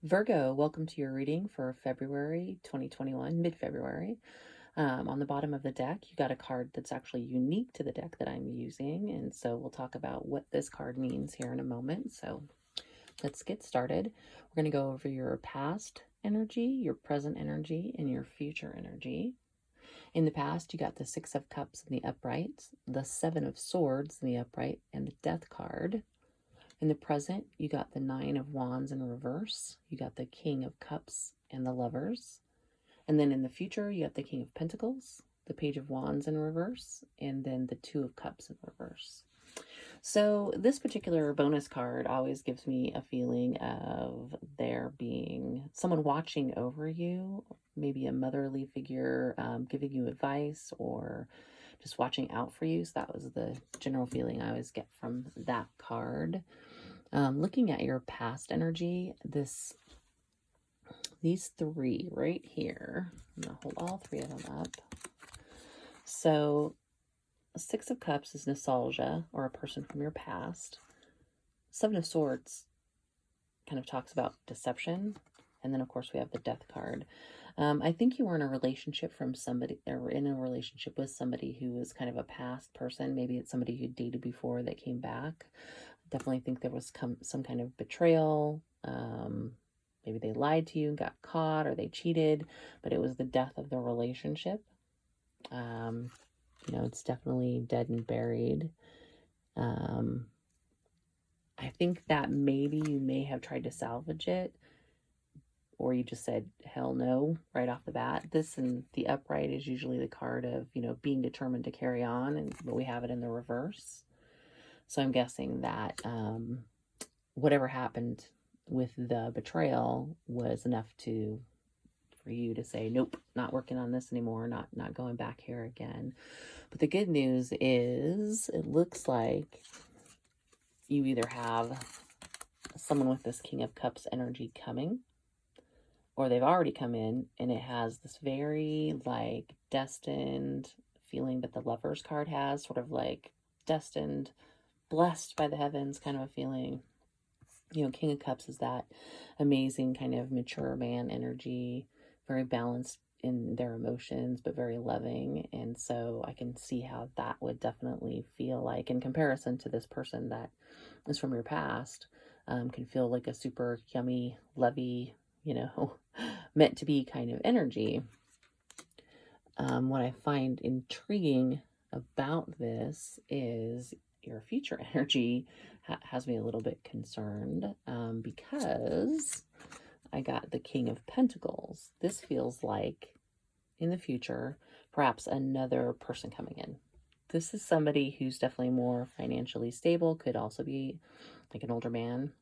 Virgo, welcome to your reading for February 2021, mid-February. On the bottom of the deck, you got a card that's actually unique to the deck that I'm using, and so we'll talk about what this card means here in a moment. So let's get started. We're going to go over your past energy, your present energy, and your future energy. In the past, you got the Six of Cups in the upright, the Seven of Swords in the upright, and the Death card. In the present, you got the Nine of Wands in reverse. You got the King of Cups and the Lovers. And then in the future, you got the King of Pentacles, the Page of Wands in reverse, and then the Two of Cups in reverse. So this particular bonus card always gives me a feeling of there being someone watching over you, maybe a motherly figure giving you advice or just watching out for you. So that was the general feeling I always get from that card. Looking at your past energy, these three right here, I'm going to hold all three of them up. So Six of Cups is nostalgia or a person from your past. Seven of Swords kind of talks about deception. And then, of course, we have the Death card. I think you were in a relationship with somebody who was kind of a past person. Maybe it's somebody you dated before that came back. Definitely think there was some kind of betrayal. Maybe they lied to you and got caught, or they cheated, but it was the death of the relationship. It's definitely dead and buried. I think that maybe you may have tried to salvage it, or you just said, hell no, right off the bat. This in the upright is usually the card of, being determined to carry on, but we have it in the reverse. So I'm guessing that whatever happened with the betrayal was enough for you to say, nope, not working on this anymore, not going back here again. But the good news is it looks like you either have someone with this King of Cups energy coming, or they've already come in, and it has this very destined feeling that the Lovers card has, sort of like destined, blessed by the heavens kind of a feeling. King of Cups is that amazing kind of mature man energy, very balanced in their emotions, but very loving. And so I can see how that would definitely feel like, in comparison to this person that is from your past, can feel like a super yummy, lovey, meant to be kind of energy. What I find intriguing about this is your future energy has me a little bit concerned because I got the King of Pentacles. This feels like in the future, perhaps another person coming in. This is somebody who's definitely more financially stable, could also be like an older man.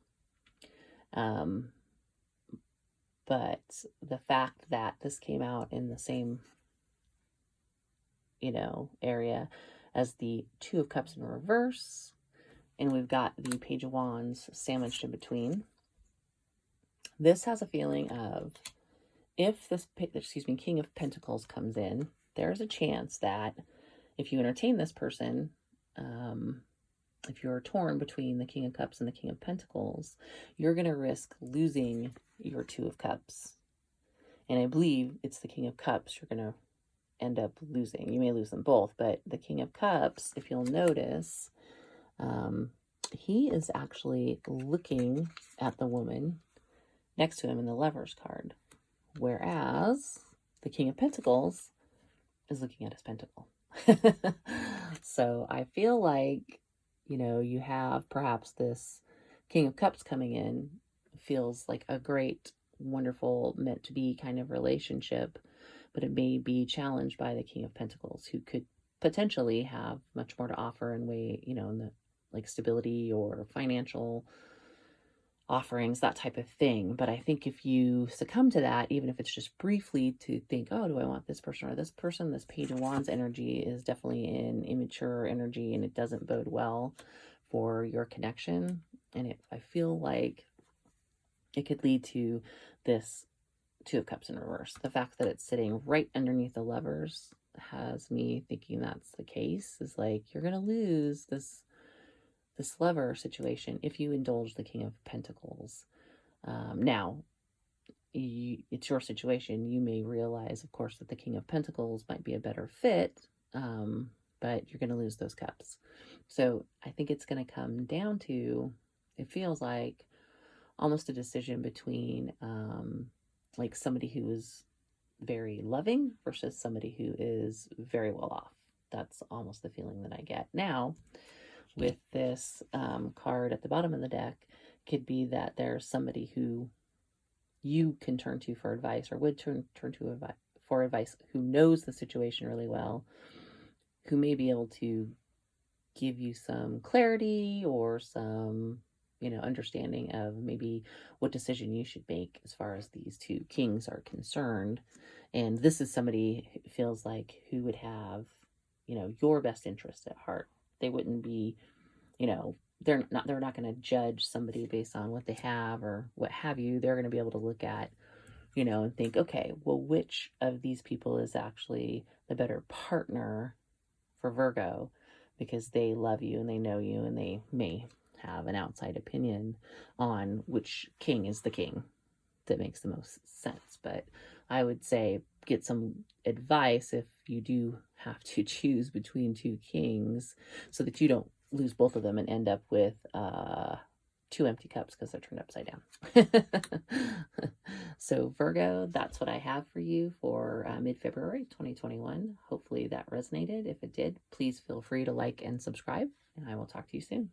But the fact that this came out in the same, area as the Two of Cups in reverse, and we've got the Page of Wands sandwiched in between. This has a feeling of, if this, King of Pentacles comes in, there's a chance that if you entertain this person, if you're torn between the King of Cups and the King of Pentacles, you're going to risk losing your Two of Cups. And I believe it's the King of Cups you're going to end up losing. You may lose them both, but the King of Cups, if you'll notice, he is actually looking at the woman next to him in the Lovers card, whereas the King of Pentacles is looking at his pentacle. So I feel like, you have perhaps this King of Cups coming in, feels like a great, wonderful, meant to be kind of relationship, but it may be challenged by the King of Pentacles, who could potentially have much more to offer in way, in the stability or financial offerings, that type of thing. But I think if you succumb to that, even if it's just briefly, to think, oh, do I want this person or this person? This Page of Wands energy is definitely an immature energy, and it doesn't bode well for your connection. And I feel like it could lead to this Two of Cups in reverse. The fact that it's sitting right underneath the Lovers has me thinking that's the case, is like, you're going to lose this lover situation if you indulge the King of Pentacles. Now, it's your situation. You may realize, of course, that the King of Pentacles might be a better fit, but you're going to lose those cups. So I think it's going to come down to, it feels like almost a decision between like somebody who is very loving versus somebody who is very well off. That's almost the feeling that I get. Now, with this card at the bottom of the deck, could be that there's somebody who you can turn to for advice, or would turn to for advice, who knows the situation really well, who may be able to give you some clarity or some, understanding of maybe what decision you should make as far as these two kings are concerned. And this is somebody who feels like who would have, your best interest at heart. They wouldn't be, they're not going to judge somebody based on what they have or what have you. They're going to be able to look at, and think, okay, well, which of these people is actually the better partner for Virgo, because they love you and they know you, and they may have an outside opinion on which king is the king that makes the most sense. But I would say get some advice if you do have to choose between two kings, so that you don't lose both of them and end up with two empty cups because they're turned upside down. So Virgo, that's what I have for you for mid-February 2021. Hopefully that resonated. If it did, please feel free to like and subscribe, and I will talk to you soon.